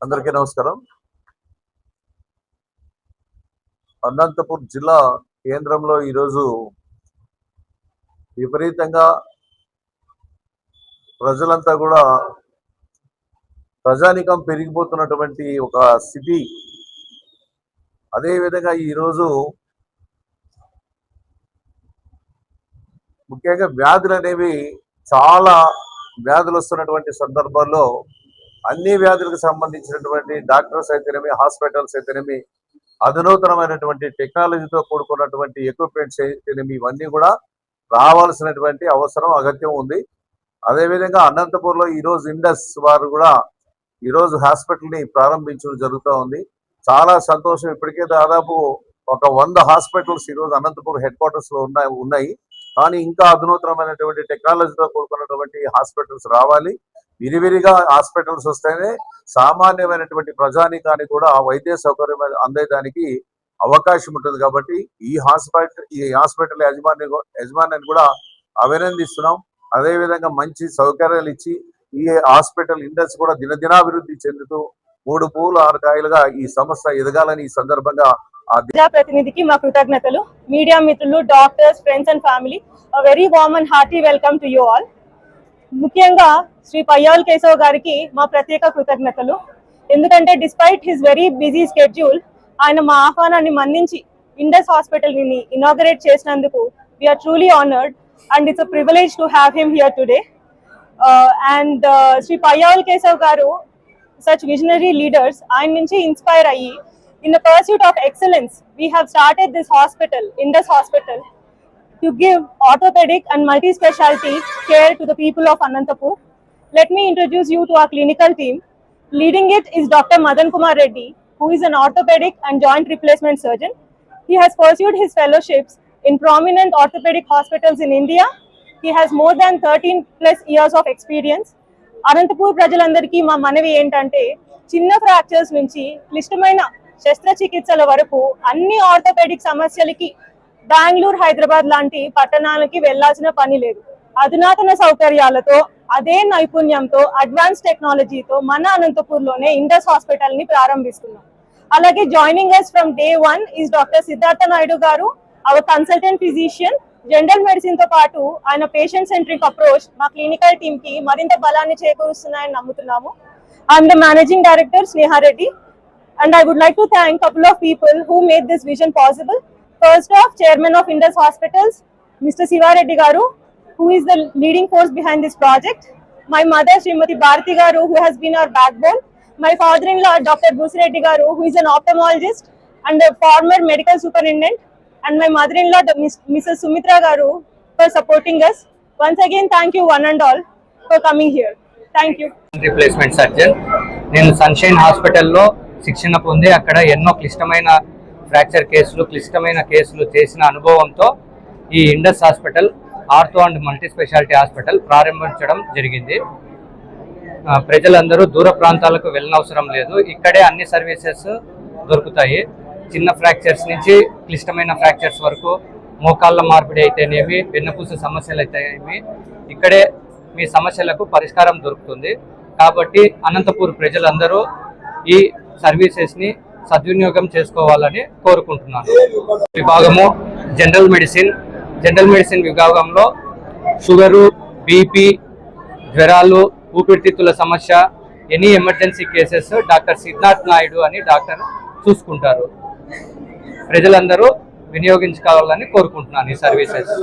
అందరికీ నమస్కారం. అనంతపురం జిల్లా కేంద్రంలో ఈరోజు విపరీతంగా ప్రజలంతా కూడా ప్రజానికం పెరిగిపోతున్నటువంటి ఒక స్థితి. అదేవిధంగా ఈరోజు ముఖ్యంగా వ్యాధులు అనేవి చాలా వ్యాధులు వస్తున్నటువంటి సందర్భాల్లో అన్ని వ్యాధులకు సంబంధించినటువంటి డాక్టర్స్ అయితేనేమి, హాస్పిటల్స్ అయితేనేమి, అధునూతనమైనటువంటి టెక్నాలజీతో కూడుకున్నటువంటి ఎక్విప్మెంట్స్ అయితేనేమి, ఇవన్నీ కూడా రావాల్సినటువంటి అవసరం అగత్యం ఉంది. అదేవిధంగా అనంతపూర్లో ఈరోజు ఇండస్ వారు కూడా ఈరోజు హాస్పిటల్ని ప్రారంభించడం జరుగుతూ ఉంది. చాలా సంతోషం. ఇప్పటికే దాదాపు ఒక 100 హాస్పిటల్స్ ఈరోజు అనంతపూర్ హెడ్ క్వార్టర్స్లో ఉన్నాయి. కానీ ఇంకా అధునూతనమైనటువంటి టెక్నాలజీతో కూడుకున్నటువంటి హాస్పిటల్స్ రావాలి. విరివిరిగా హాస్పిటల్స్ వస్తేనే సామాన్యమైనటువంటి ప్రజానికానికి కూడా వైద్య సౌకర్యం అందేదానికి అవకాశం ఉంటుంది. కాబట్టి ఈ హాస్పిటల్ యజమానిని కూడా అభినందిస్తున్నాం. అదేవిధంగా మంచి సౌకర్యాలు ఇచ్చి ఈ హాస్పిటల్ ఇండస్ట్రీ కూడా దినదినాభివృద్ధి చెందుతూ 3 పూలు 6 కాయలుగా ఈ సంస్థ ఎదగాలని ఈ సందర్భంగా ప్రతినిధికి మా కృతజ్ఞతలు. మీడియా మిత్రులు, doctors, friends and family, very warm and hearty welcome to you all. ముఖ్యంగా శ్రీ పయ్యావుల్ కేశవ్ గారికి మా ప్రత్యేక కృతజ్ఞతలు. ఎందుకంటే despite his very busy schedule ఆయన మా ఆహ్వానాన్ని మన్నించి ఇండస్ హాస్పిటల్ ని ఇనాగరేట్ చేసినందుకు we're truly honoured and it's a privilege to have him here today. And Shri Payyavula Keshav garu such visionary leaders ఆయన నుంచి ఇన్స్పైర్ అయ్యి in the pursuit of excellence we have started this hospital, Indus Hospital, to give orthopedic and multi-specialty care to the people of Anantapur. Let me introduce you to our clinical team. Leading it is Dr. Madan Kumar Reddy, who is an orthopedic and joint replacement surgeon. He has pursued his fellowships in prominent orthopedic hospitals in India. He has more than 13 plus years of experience. Anantapur ప్రజలందరికీ మా మనవి ఏంటంటే చిన్న fractures నుంచి క్లిష్టమైన శస్త్రచికిత్సల వరకు అన్ని orthopaedic సమస్యలకి బెంగళూరు, హైదరాబాద్ లాంటి పట్టణాలకి వెళ్లాల్సిన పని లేదు. అధునాతన సౌకర్యాలతో, అదే నైపుణ్యంతో, అడ్వాన్స్ టెక్నాలజీతో మన అనంతపూర్లోనే ఇండస్ హాస్పిటల్ ని ప్రారంభిస్తున్నాం. అలాగే joining us from day 1 is doctor Siddhartha Naidu garu, our consultant physician. General medicine తో పాటు ఆయన పేషెంట్ సెంట్రిక్ అప్రోచ్ మా క్లినికల్ టీమ్ కి మరింత బలాన్ని చేకూరుస్తున్నాయని నమ్ముతున్నాము. I'm the managing director Sneha Reddy and I would like to thank couple of people who made this vision possible. First off, chairman of Indus Hospitals, Mr. Siva Reddy garu, who is the leading force behind this project. My mother, Srimati Bharati garu, who has been our backbone. My father-in-law, Dr. Busi Reddy garu, who is an ophthalmologist and a former medical superintendent. And my mother-in-law, Mrs. Sumitra garu, for supporting us. Once again, thank you one and all for coming here. Thank you. Replacement surgeon. నేను sunshine హాస్పిటల్లో శిక్షణ పొంది అక్కడ ఎన్నో క్లిష్టమైన fracture కేసులు, క్లిష్టమైన కేసులు చేసిన అనుభవంతో ఈ Indus hospital ortho and multi speciality hospital ప్రారంభించడం జరిగింది. ప్రజలందరూ దూర ప్రాంతాలకు వెళ్ళనవసరం లేదు, ఇక్కడే అన్ని సర్వీసెస్ దొరుకుతాయి. చిన్న ఫ్రాక్చర్స్ నుంచి క్లిష్టమైన ఫ్రాక్చర్స్ వరకు, మోకాళ్ళ మార్పిడి అయితేనేమి, వెన్నపూస సమస్యలు అయితేనేమి, ఇక్కడే మీ సమస్యలకు పరిష్కారం దొరుకుతుంది. కాబట్టి అనంతపూర్ ప్రజలందరూ ఈ సర్వీసెస్ ని సద్వినియోగం చేసుకోవాలని కోరుకుంటున్నాను. విభాగము జనరల్ మెడిసిన్ విభాగంలో షుగరు, బీపీ, జ్వరాలు, ఊపిరితిత్తుల సమస్య, any emergency cases doctor Siddharth Naidu అని డాక్టర్ చూసుకుంటారు. ప్రజలందరూ వినియోగించుకోవాలని కోరుకుంటున్నాను ఈ సర్వీసెస్.